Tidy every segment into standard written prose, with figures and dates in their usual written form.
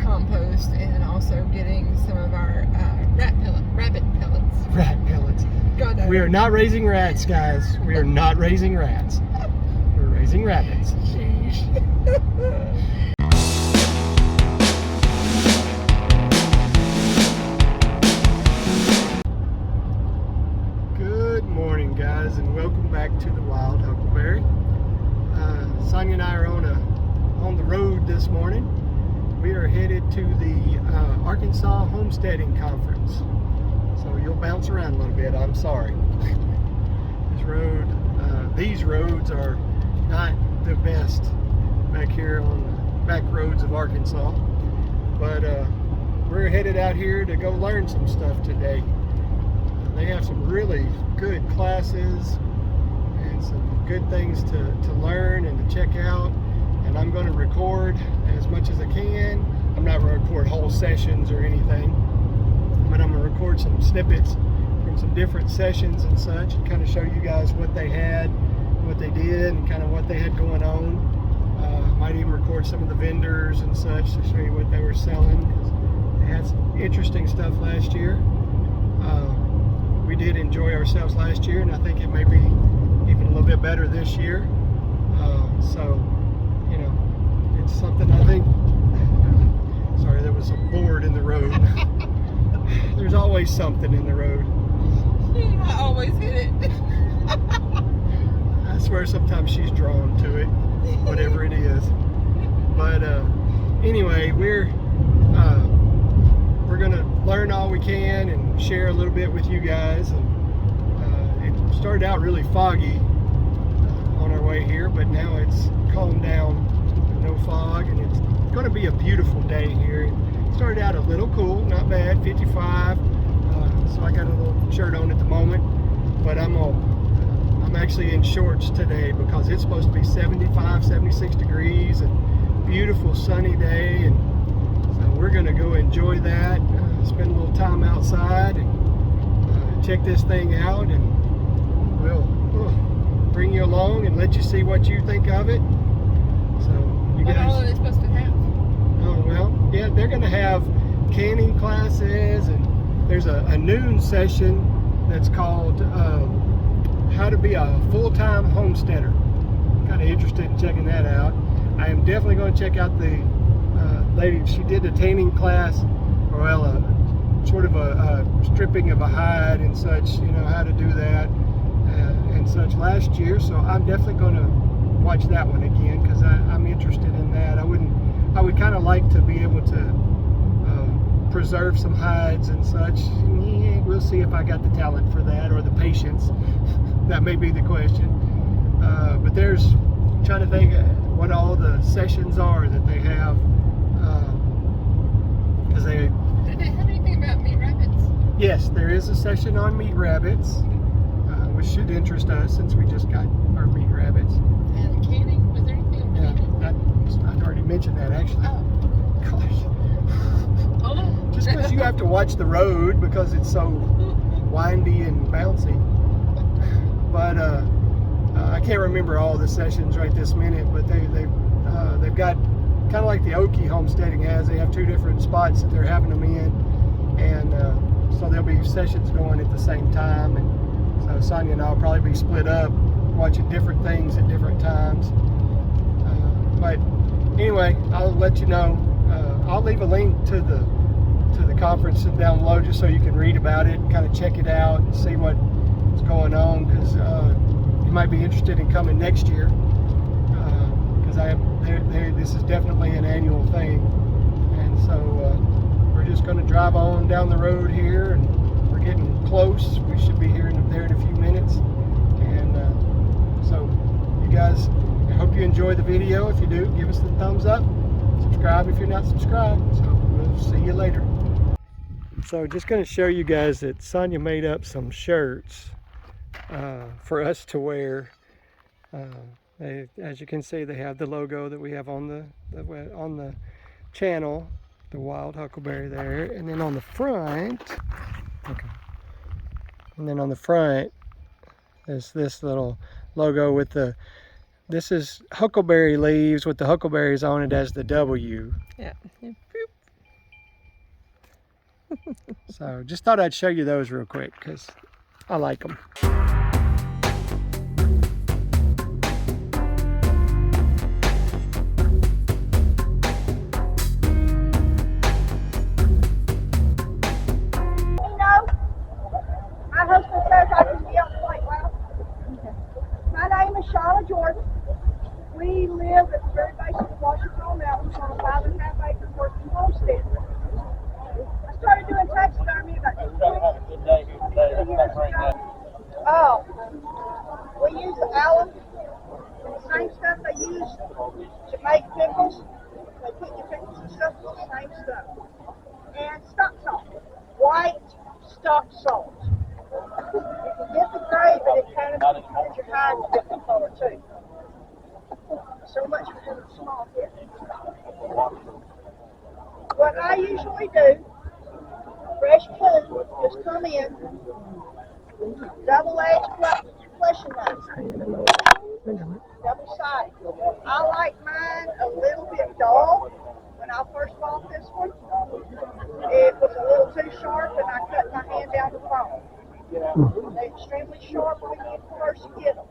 compost and also getting some of our rabbit pellets. Rat pellets. God, We are not raising rats, guys. We are not raising rats. We're raising rabbits. Sheesh. Good morning, guys, and welcome back to the Wild Huckleberry. Sonia and I are on the road this morning. We are headed to the Arkansas Homesteading Conference. So you'll bounce around a little bit. I'm sorry. These roads are not the best back here on the back roads of Arkansas, but we're headed out here to go learn some stuff today. They have some really good classes and some good things to learn and to check out, and I'm going to record as much as I can. I'm not going to record whole sessions or anything, but I'm going to record some snippets from some different sessions and such, and kind of show you guys what they had, what they did, and kind of what they had going on. Might even record some of the vendors and such to show you what they were selling, because they had some interesting stuff last year. We did enjoy ourselves last year, and I think it may be even a little bit better this year. So, you know, it's something I think. Sorry, there was a board in the road. There's always something in the road. I always hit it. I swear sometimes she's drawn to it, whatever it is. But anyway, we're gonna learn all we can and share a little bit with you guys. And it started out really foggy on our way here, but now it's calmed down, no fog, and it's going to be a beautiful day here. It started out a little cool, not bad, 55. So I got a little shirt on at the moment, but I'm actually in shorts today because it's supposed to be 75, 76 degrees and beautiful sunny day, and so we're going to go enjoy that, spend a little time outside and check this thing out, and we'll bring you along and let you see what you think of it. So you guys, what all are they supposed to have? Oh well, yeah, they're going to have canning classes, and there's a noon session that's called How to Be a Full-Time Homesteader. Kind of interested in checking that out. I am definitely going to check out the lady. She did a tanning class, or well, sort of a stripping of a hide and such, you know, how to do that and such last year. So I'm definitely going to watch that one again, because I'm interested in that. I would kind of like to be able to preserve some hides and such. Yeah, we'll see if I got the talent for that or the patience. That may be the question. But there's trying to think what all the sessions are that they have. Because Did they have anything about meat rabbits? Yes, there is a session on meat rabbits, which should interest us since we just got our meat rabbits. And canning? Was there anything on canning? I'd already mentioned that actually. Oh. Gosh. Oh. Just because you have to watch the road because it's so windy and bouncy. But I can't remember all the sessions right this minute, but they've got kind of like the Okie Homesteading has. They have two different spots that they're having them in, and so there'll be sessions going at the same time. And so Sonia and I will probably be split up watching different things at different times. But anyway, I'll let you know. I'll leave a link to the conference down below just so you can read about it and kind of check it out and see what's going on, because you might be interested in coming next year, because this is definitely an annual thing. And so we're just going to drive on down the road here, and we're getting close. We should be there in a few minutes. And so you guys, I hope you enjoy the video. If you do, give us the thumbs up. Subscribe if you're not subscribed. So we'll see you later. So just going to show you guys that Sonia made up some shirts for us to wear. As you can see, they have the logo that we have on the channel, the Wild Huckleberry there, and then on the front, okay, and then on the front is this little logo with this is huckleberry leaves with the huckleberries on it as the W. Yeah. Boop. So just thought I'd show you those real quick because I like them. My husband says I can yell quite well. My name is Shauna Jordan. We live at the very base of the Washington Mountains on a 5.5 acre working homestead. I started doing taxidermy about 2 years ago. Oh, we use the alum, the same stuff they use to make pickles. They put your pickles and stuff with the same stuff. And stock salt, white stock salt. You can get the gray, but it kind of turns your hide a different color too. So much for having a small hit. What I usually do, fresh coon, just come in, double-edged fleshing knife, double-sided. I like mine a little bit dull. When I first bought this one, it was a little too sharp, and I cut my hand down the bone. They're extremely sharp when you first get them.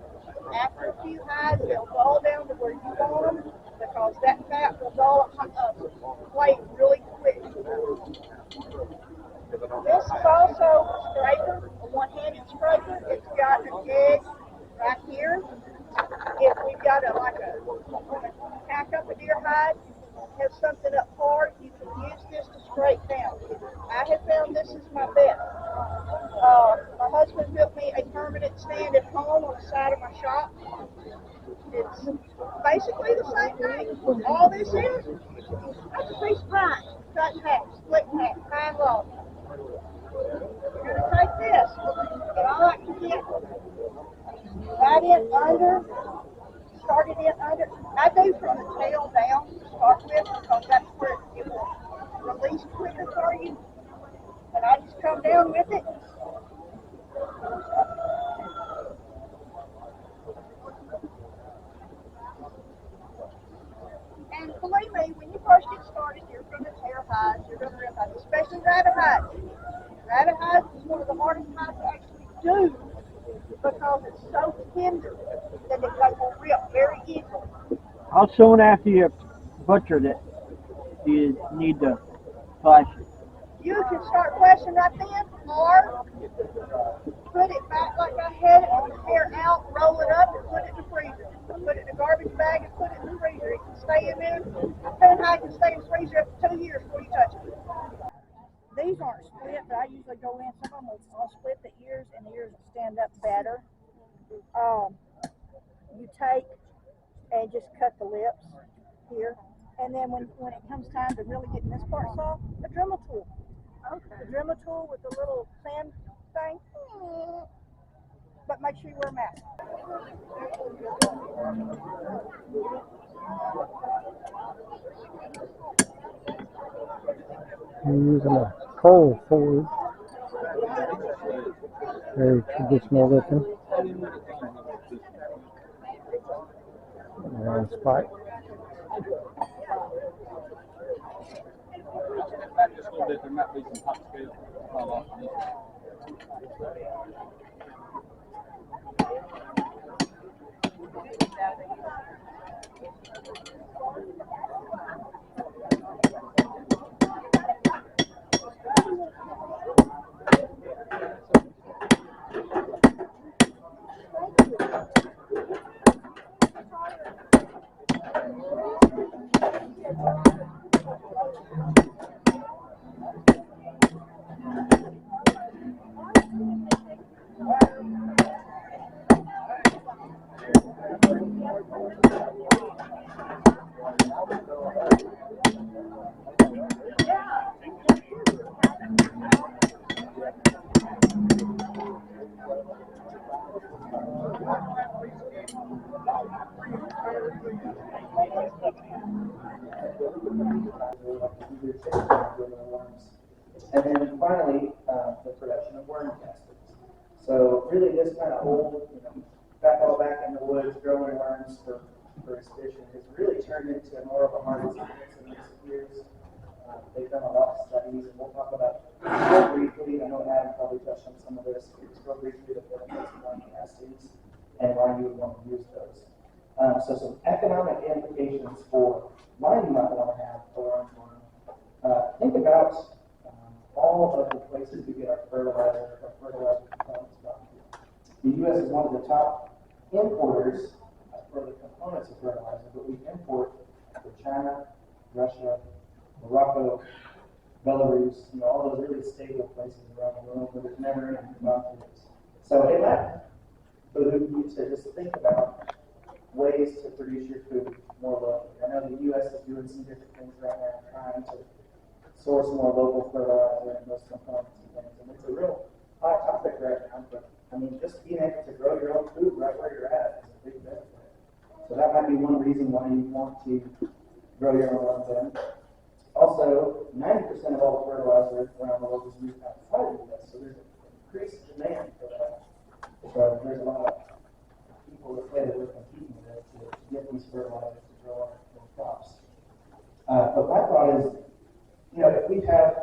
After a few hides, they'll dull down to where you want them because that fat will dull a plate really quick. This is also a scraper, a one-handed scraper. It's got an edge right here. If we've got a hack up a deer hide, have something up hard, you can use this to scrape down. I have found this is my best. My husband built me a permanent stand at home on the side of my shop. It's basically the same thing. All this is, that's a piece of pine, cut in half, split in half, pine log. You're going to take this, and I like to get right in under, start it in under. I do from the tail down to start with because that's where it will release quicker for you. And I just come down with it. And believe me, when you first get started, you're going to tear hides, you're going to rip hides, especially rabbit hides. Rabbit hides is one of the hardest hides to actually do because it's so tender that it will rip very easily. How soon after you butchered it do you need to flash it? You can start flashing right then, or put it back like I had it, on the hair out, roll it up, and put it in the freezer. Put it in a garbage bag and put it in the freezer. It can stay in there. Coon hide can stay in the freezer up to 2 years before you touch it. These aren't split, but I usually go in. Some of them will split the ears, and the ears will stand up better. You take and just cut the lips here. And then when it comes time to really getting this part soft, a Dremel tool. Okay. The Dremel tool with the little sand thing. But make sure you wear a mask. I'm using a coal forge. Very traditional looking. And spike. Just a little bit, there might be some top scale fall off on this. And then finally, the production of worm castings. So really this kind of old, all back in the woods, growing worms for exhibition has really turned into more of a harvest business in recent years. They've done a lot of studies these, and we'll talk about real briefly. I know Adam probably touched on some of this. Just real briefly the benefits of wine castings and why you would want to use those. So some economic implications for wine you might want to have for our farm. Think about all of the places we get our fertilizer components from. The U.S. is one of the top importers for the components of fertilizer, but we import from China, Russia, Morocco, Belarus, all those really stable places around the world where there's never any commodities. So it might behoove you to just think about ways to produce your food more locally. I know the U.S. is doing some different things right now, trying to source more local fertilizer and those components and things. And it's a real hot topic right now, but just being able to grow your own food right where you're at is a big benefit. So that might be one reason why you want to grow your own then. Also, 90% of all the fertilizer around the world is used outside of the U.S., so there's an increased demand for that. So there's a lot of people that say that we're competing with to get these fertilizers to grow our crops. But my thought is, if we have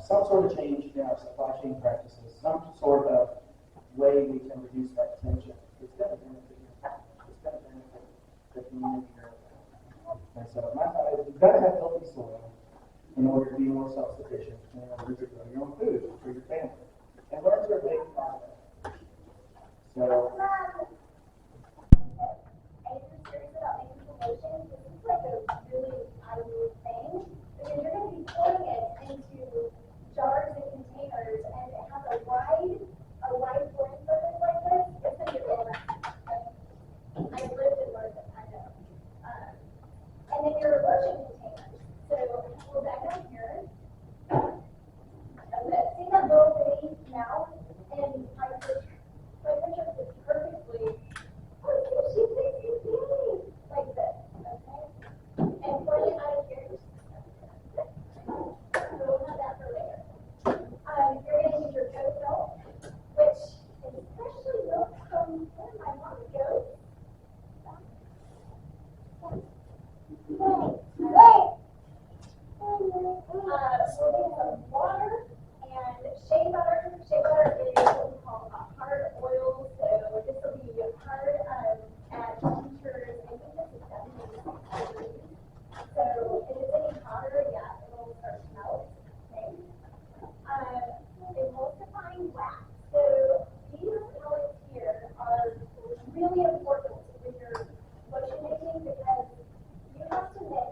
some sort of change in our supply chain practices, some sort of way we can reduce that tension, it's going to benefit you. It's going to benefit the community here. And so my thought is, you've got to have healthy soil in order to be more self-sufficient and in order to grow your own food for your family. And learn to make progress. So, I'm just curious about making promotions. This is like a really ideal thing because you're going to be pouring it into jars and containers, and it has a wide blend surface like this. It's going to be real nice. I've lived and learned it, I know. And then your emulsion containers. So we'll back down here. See that little bitty mouth? And my picture is perfectly. Oh, she thinks it's me. Like this, okay? And pour it out of here. So we'll have that for later. You're going to use your goat milk, which is especially milk from where my mom goes. We'll need some water and shea butter. Shea butter is what we call hard oil, so this will be hard at temperatures, I think this is 76 degrees. So if it's any hotter, yeah, it will start to melt. Okay. Emulsifying wax. So these pellets here are really important when you're lotion making because you have to mix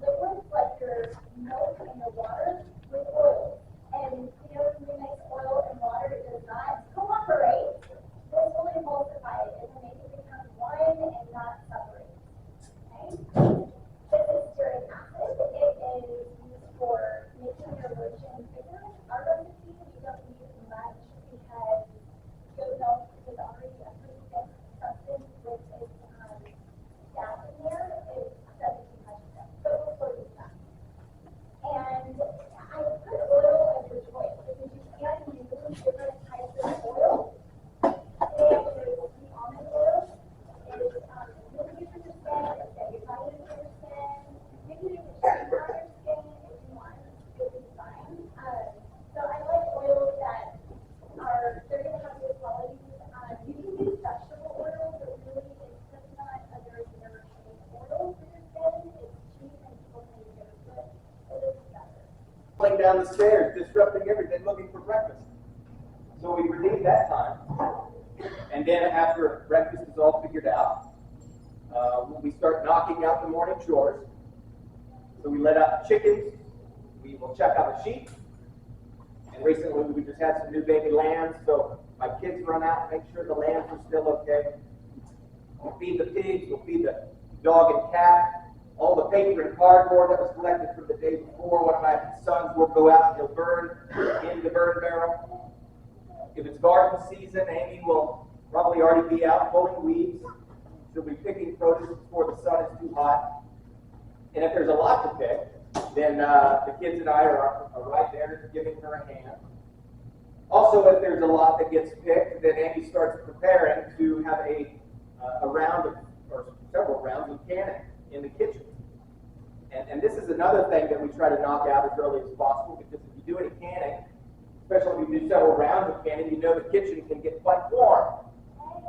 liquids like your milk and your water with oil. And when we mix oil and water, it does not cooperate. This will emulsify it. It will make it become one and not separate. Okay? This is stearic acid. It is used for making your lotion thicker. Our recipe, we don't use much because goat milk is already a pretty thick substance with its gas in there. It doesn't do much of that. So we'll slow this down. And I put oil of your choice because you can use different types of oil. Today I'm going to use the almond oil. It is really good for your skin. It's got your vitamin for your skin. You can use it on your skin if you want. It is fine. So I like oils that they're going to have good qualities. You can use vegetable oil, but really it's not a very nourishing oil for your skin. It's cheap and people can use it, but it is better. Falling down the stairs, disrupting everything, looking for breakfast. So we redeemed that time. And then after breakfast is all figured out, we start knocking out the morning chores. So we let out the chickens. We will check out the sheep. And recently we just had some new baby lambs, so my kids run out and make sure the lambs are still okay. We'll feed the pigs, we'll feed the dog and cat. All the paper and cardboard that was collected from the day before, one of my sons will go out and he'll burn in the burn barrel. If it's garden season, Amy will probably already be out pulling weeds. She'll be picking produce before the sun is too hot. And if there's a lot to pick, then the kids and I are right there giving her a hand. Also, if there's a lot that gets picked, then Amy starts preparing to have a round of, or several rounds of canning in the kitchen. And this is another thing that we try to knock out as early as possible, because if you do any canning, especially if you do several rounds of canning, you know the kitchen can get quite warm.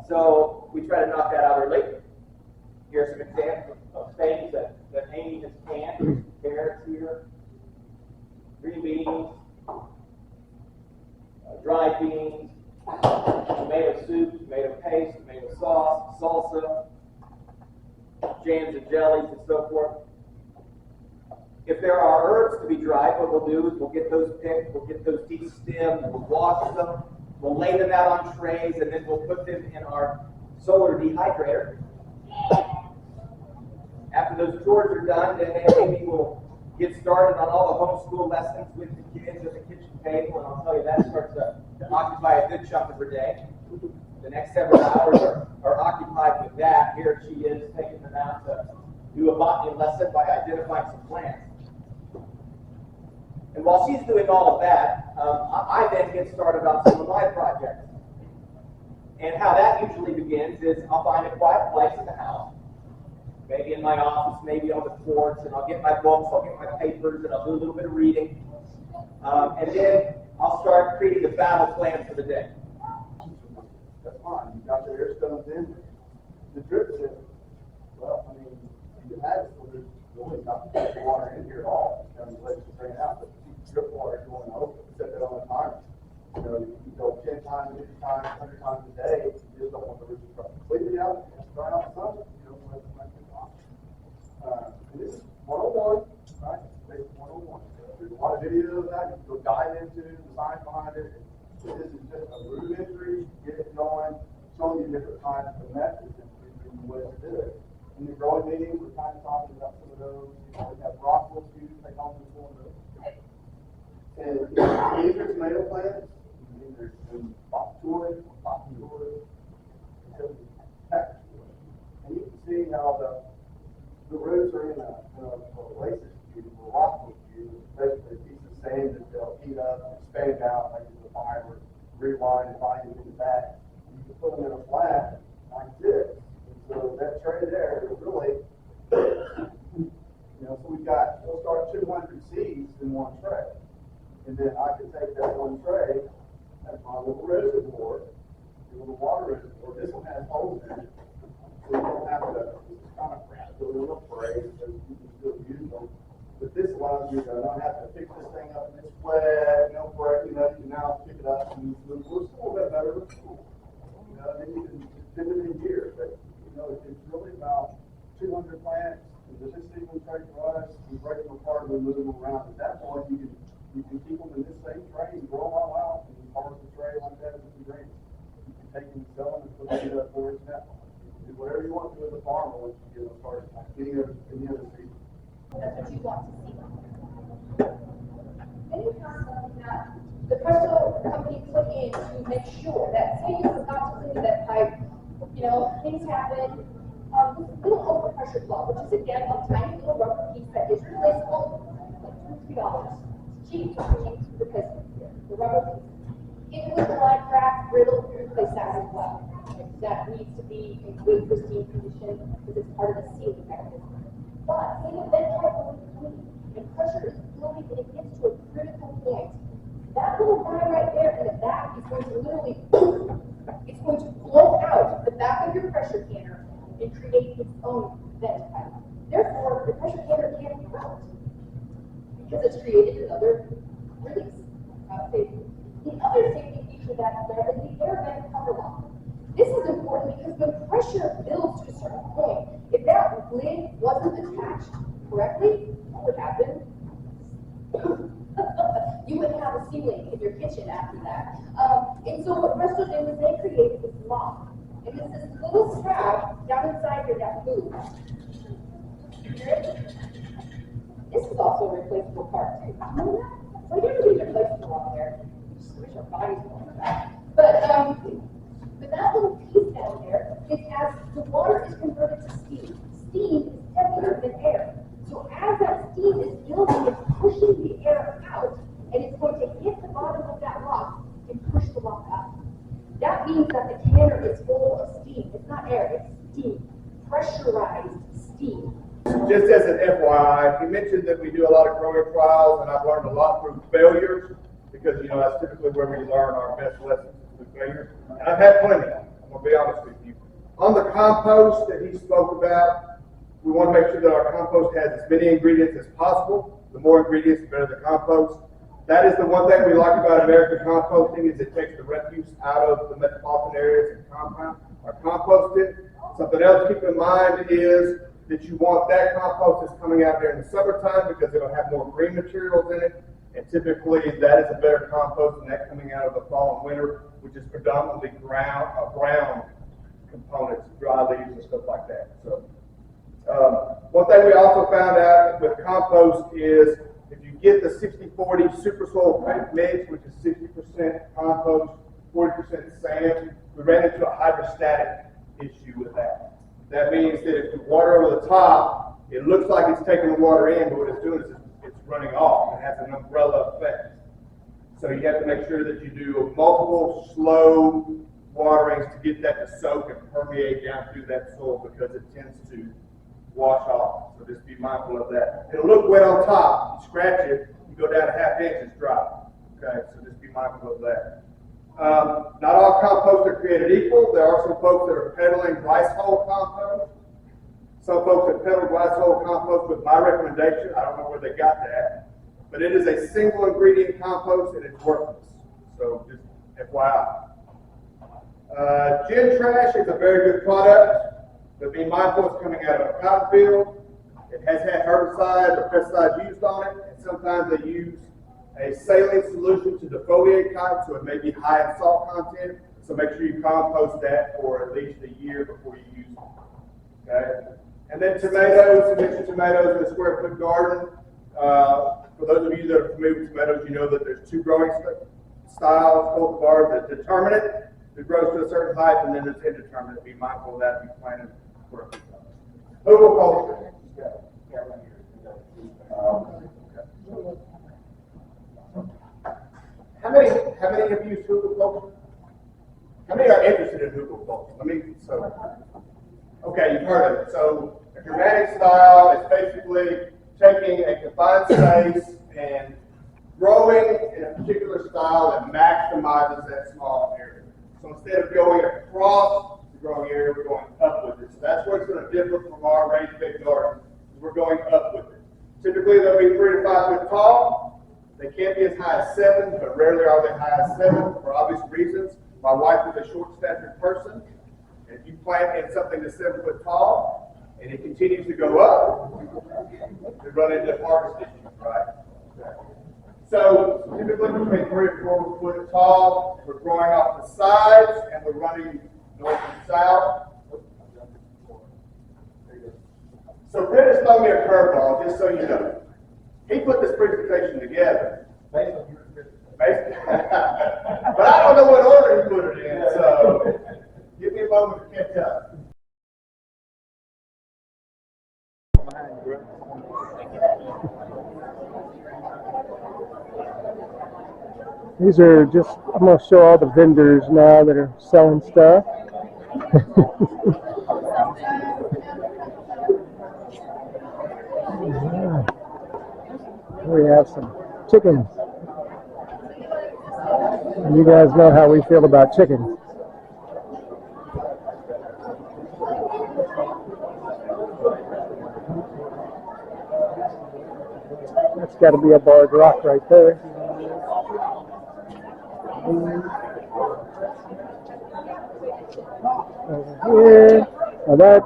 So we try to knock that out early. Here are some examples of things that Amy has canned. Carrots here, green beans, dried beans, tomato soup, tomato paste, tomato sauce, salsa, jams and jellies, and so forth. If there are herbs to be dried, what we'll do is we'll get those picked, we'll get those de-stemmed, we'll wash them, we'll lay them out on trays, and then we'll put them in our solar dehydrator. After those chores are done, then Amy will get started on all the homeschool lessons with the kids at the kitchen table, and I'll tell you that starts to occupy a good chunk of her day. The next several hours are occupied with that. Here she is taking them out to do a botany lesson by identifying some plants. And while she's doing all of that, I then get started on some of my projects. And how that usually begins is I'll find a quiet place in the house, maybe in my office, maybe on the porch, and I'll get my books, I'll get my papers, and I'll do a little bit of reading. And then I'll start creating the battle plan for the day. That's fine. You got your air stones in. The drip system, well, I mean, you had it, so there's really not much water in here at all. You know, you let it drain out, but the drip water is going over. Set that on the timer. You know, you can go 10 times, 50 times, 100 times a day. You just don't want the roof to completely out. It's dry out the sun. You don't want it to make it off. And this is 101, right? Basic 101. There's a lot of videos of that. You can go dive into the science behind it. So this is just a rudimentary, get it going, showing you different kinds of methods and ways to do it. In the growing meetings, we're kind of talking about some of those. You know, we have Rockwell students take home this one. And these are tomato plants. There's pop tours, and you can see how the roots are in a oasis cube, or Rockwell cube. It's basically a piece of sand that they'll heat up, expand out like the fiber, rewind, and bind it into that. And you can put them in a flat like this. And so that tray there is really, so we'll start 200 seeds in one tray. And then I can take that one tray, that's my little reservoir, the little water reservoir. This one has holes in it, so you don't have to kind of do a little spray, so you can still use them. But this allows you to not have to pick this thing up and it's wet, no break, you can now pick it up and move. It's a little bit better with school. Then you can fit it in here. But, it's really about 200 plants. And this seedling tray for us, we break them apart and we move them around. At that point, you can keep them in this same tray and grow them all out and parse the tray like that as the grains. You can take them and sell them and put them in a forage net. You can do whatever you want to as a farmer once you get them started. Any other season. That's what you want to see. Anytime that the pressure company put in to make sure that, say you forgot to clean that pipe, things happen. This little overpressure plug, which is again a tiny little rubber piece that is replaceable, like $2 or $3. Cheap because the rubber piece. If it was line cracked, brittle, you replace that as well. That needs to be in good pristine condition because it's part of the sealing mechanism. But say the vent pipe is clean and pressure is building and it gets to a critical point. That little guy right there in the back is going to literally, it's going to blow out the back of your pressure canner and create its own vent pipe. Therefore, the pressure canner can't be out because it's created another release. The other safety feature that's there is the air vent cover lock. This is important because when pressure builds to a certain point, if that lid wasn't attached correctly, what would happen? You wouldn't have a ceiling in your kitchen after that. And so what Bristol did was they created this lock. And it's this little strap down inside here that moves. This is also a replaceable part too. You know that? Like everything's replaceable on there. Just wish our bodies were like that. But that little piece down there is as the water is converted to steam. Steam is heavier than air. So as that steam is building, it's pushing the air out, and it's going to hit the bottom of that lock and push the lock up. That means that the canner is full of steam. It's not air, it's steam. Pressurized steam. just as an FYI, he mentioned that we do a lot of growing trials, and I've learned a lot through failures, because, you know, that's typically where we learn our best lessons through failures. And I've had plenty. I'm going to be honest with you. On the compost that he spoke about, we want to make sure that our compost has as many ingredients as possible. The more ingredients, the better the compost. That is the one thing we like about American composting, is it takes the refuse out of the metropolitan areas and compost it. Something else to keep in mind is that you want that compost that's coming out during the summertime, because it'll have more green materials in it. And typically that is a better compost than that coming out of the fall and winter, which is predominantly brown components, dry leaves and stuff like that. So one thing we also found out with compost is if you get the 60-40 super soil mix, which is 60% compost, 40% sand, we ran into a hydrostatic issue with that. That means that if you water over the top, it looks like it's taking the water in, but what it's doing is it's running off. It has an umbrella effect. So you have to make sure that you do multiple slow waterings to get that to soak and permeate down through that soil, because it tends to wash off. So just be mindful of that. It'll look wet on top. You scratch it, you go down a half inch, it's dry. Okay, so just be mindful of that. Not all composts are created equal. There are some folks that are peddling rice hull compost. Some folks have peddled rice hull compost with my recommendation. I don't know where they got that. But it is a single ingredient compost and it's worthless. So just FYI. Gin trash is a very good product, but be mindful it's coming out of a cotton field. It has had herbicides or pesticides used on it, and sometimes they use a saline solution to defoliate cotton, so it may be high in salt content. So make sure you compost that for at least a year before you use it. Okay? And then tomatoes, you mentioned tomatoes in a square foot garden. For those of you that are familiar with tomatoes, you know that there's two growing styles, cultivars that determine it. It grows to a certain height, and then there's indeterminate. Be mindful of that and be planted for it. Hugelkultur. How many have used hugelkultur? How many are interested in hugelkultur? Okay, you've heard of it. So a dramatic style is basically taking a confined space and growing in a particular style that maximizes that small area. So instead of going across the growing area, we're going up with it. So that's where it's going to differ from our raised bed garden. We're going up with it. Typically, they'll be 3 to 5 foot tall. They can't be as high as 7, but rarely are they high as 7 for obvious reasons. My wife is a short-statured person. If you plant in something that's 7 foot tall and it continues to go up, you run into harvest issues, right? So typically between 3 and 4 foot tall, we're growing off the sides and we're running north and south. So Brent has thrown me a curveball, just so you know. He put this presentation together. Based on your presentation. But I don't know what order he put it in, so give me a moment to catch up. These are just, I'm going to show all the vendors now that are selling stuff. We have some chickens. And you guys know how we feel about chickens. That's got to be a barred rock right there. Over here, now that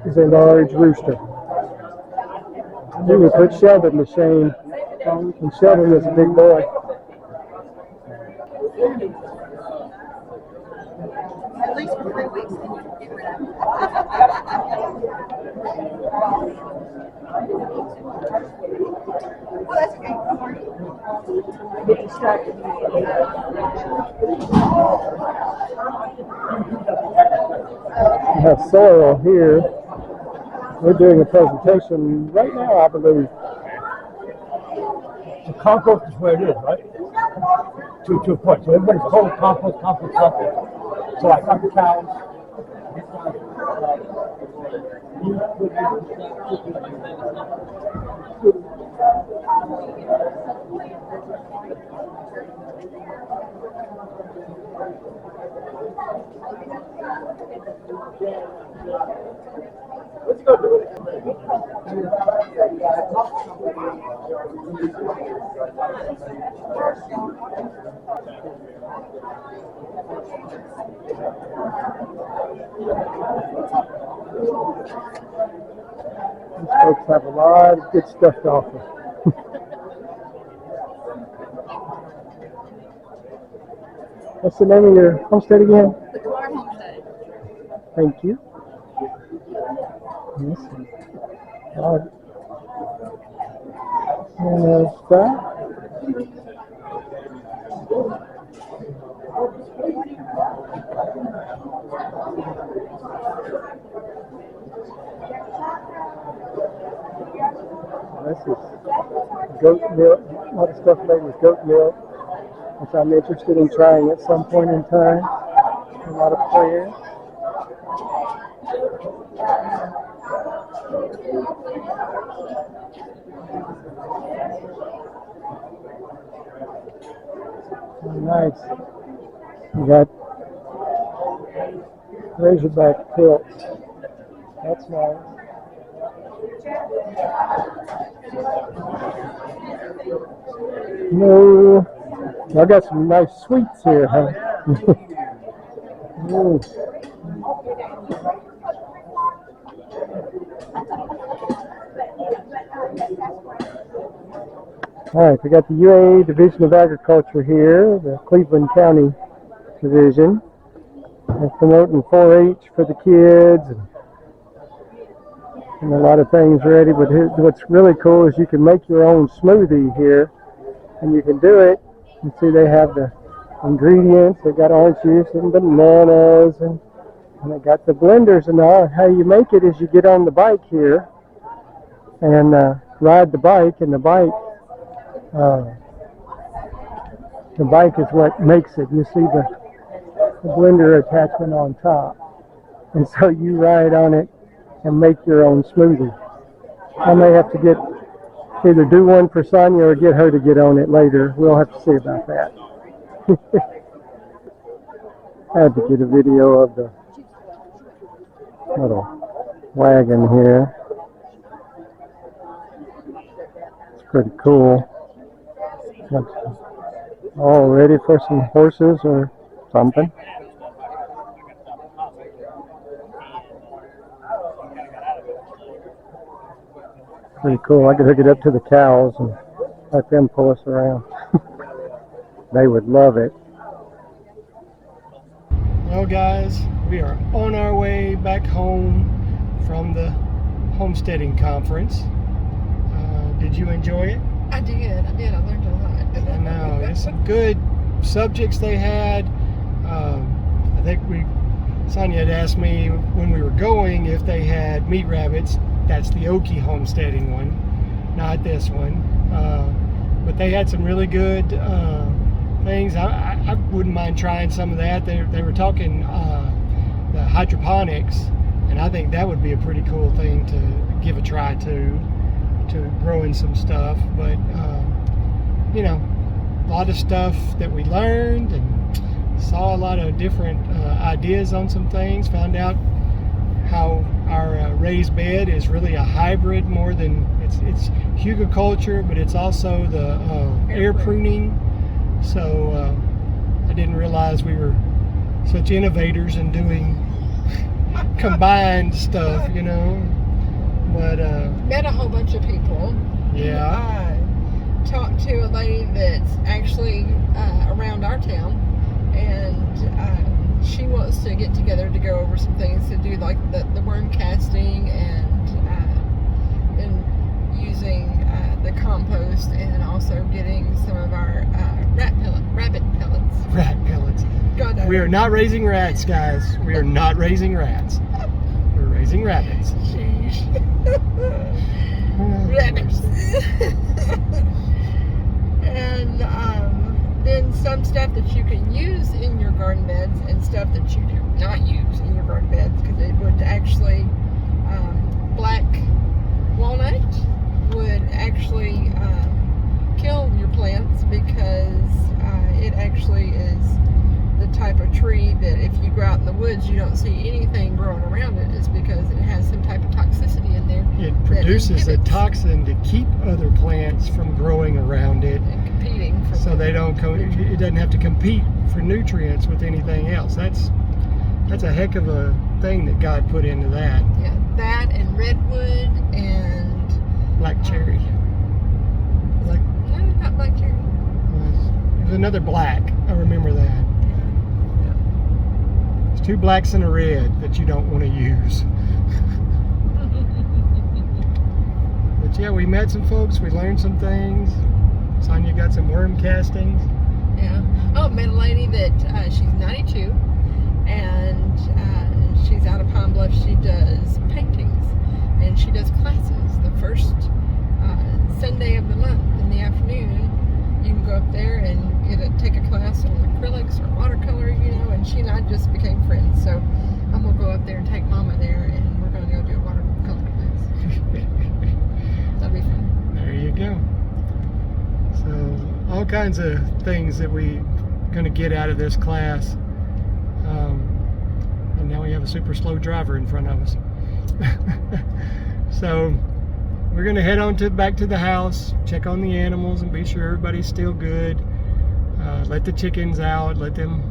is a large rooster. We would put Sheldon to shame, and Sheldon is a big boy. At least for 3 weeks, then you can get rid of it. Well, that's okay. I get distracted. We have soil here. We're doing a presentation right now, I believe. The compost is where it is, right? To a point. So everybody's told compost. So I got the cows. These folks have a lot of good stuff to offer. What's the name of your homestead again? The Clark Homestead. Thank you. Yes. That. This is goat milk. A lot of stuff made with goat milk, which I'm interested in trying at some point in time. A lot of plants. Oh, nice. We got razorback pilts. That's nice. No, I got some nice sweets here, huh? Ooh. All right, we got the UAA Division of Agriculture here, the Cleveland County Division. They're promoting 4-H for the kids and a lot of things ready. But what's really cool is you can make your own smoothie here, and you can do it. You see they have the ingredients. They got orange juice and bananas, and they got the blenders and all. How you make it is you get on the bike here and ride the bike, and the bike is what makes it. You see the blender attachment on top, and so you ride on it and make your own smoothie. I may have to either do one for Sonia or get her to get on it later. We'll have to see about that. I had to get a video of the little wagon here. It's pretty cool. All ready for some horses or something. Pretty cool. I could hook it up to the cows and let them pull us around. They would love it. Well, guys, we are on our way back home from the Homesteading Conference. Did you enjoy it? I did. I learned a lot. I know. There's some good subjects they had. I think Sonia had asked me when we were going if they had meat rabbits. That's the Okie homesteading one, not this one. But they had some really good things. I wouldn't mind trying some of that. They were talking the hydroponics, and I think that would be a pretty cool thing to give a try to growing some stuff. But you know, a lot of stuff that we learned and saw a lot of different ideas on some things. Found out how our raised bed is really a hybrid more than it's hugelculture, but it's also the air pruning. So I didn't realize we were such innovators in doing combined stuff, you know. But met a whole bunch of people. Yeah. Talked to a lady that's actually around our town, and she wants to get together to go over some things to do, like the worm casting and using the compost, and also getting some of our rabbit pellets. Rat pellets. God, We are not raising rats, guys. We are not raising rats. We're raising rabbits. Sheesh. Rabbits. And then some stuff that you can use in your garden beds and stuff that you do not use in your garden beds, because it would actually black walnut would actually kill your plants, because it actually is the type of tree that if you go out in the woods you don't see anything growing around it, is because it has some type of toxicity in there. It produces a inhibits toxin to keep other plants from growing around it, and competing for so they don't it doesn't have to compete for nutrients with anything else. That's a heck of a thing that God put into that. Yeah, that and redwood and Black cherry. Like, no, not black cherry. there's another black. I remember that. There's 2 blacks and a red that you don't want to use. But yeah, we met some folks. We learned some things. Sonia got some worm castings. Yeah. Oh, met a lady that she's 92, and she's out of Pine Bluff. She does paintings, and she does classes. The first Sunday of the month in the afternoon, you can go up there and take a class on acrylics or watercolor, and she and I just became friends. So I'm gonna go up there and take Mama there, and we're gonna go do a watercolor class. That'll be fun. There you go. So all kinds of things that we're going to get out of this class. And now we have a super slow driver in front of us. So we're going to head on back to the house, check on the animals and be sure everybody's still good. Let the chickens out, let them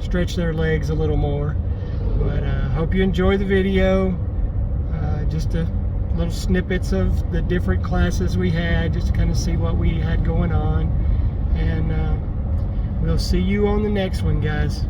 stretch their legs a little more. But hope you enjoy the video. Just little snippets of the different classes we had, just to kind of see what we had going on. And we'll see you on the next one, guys.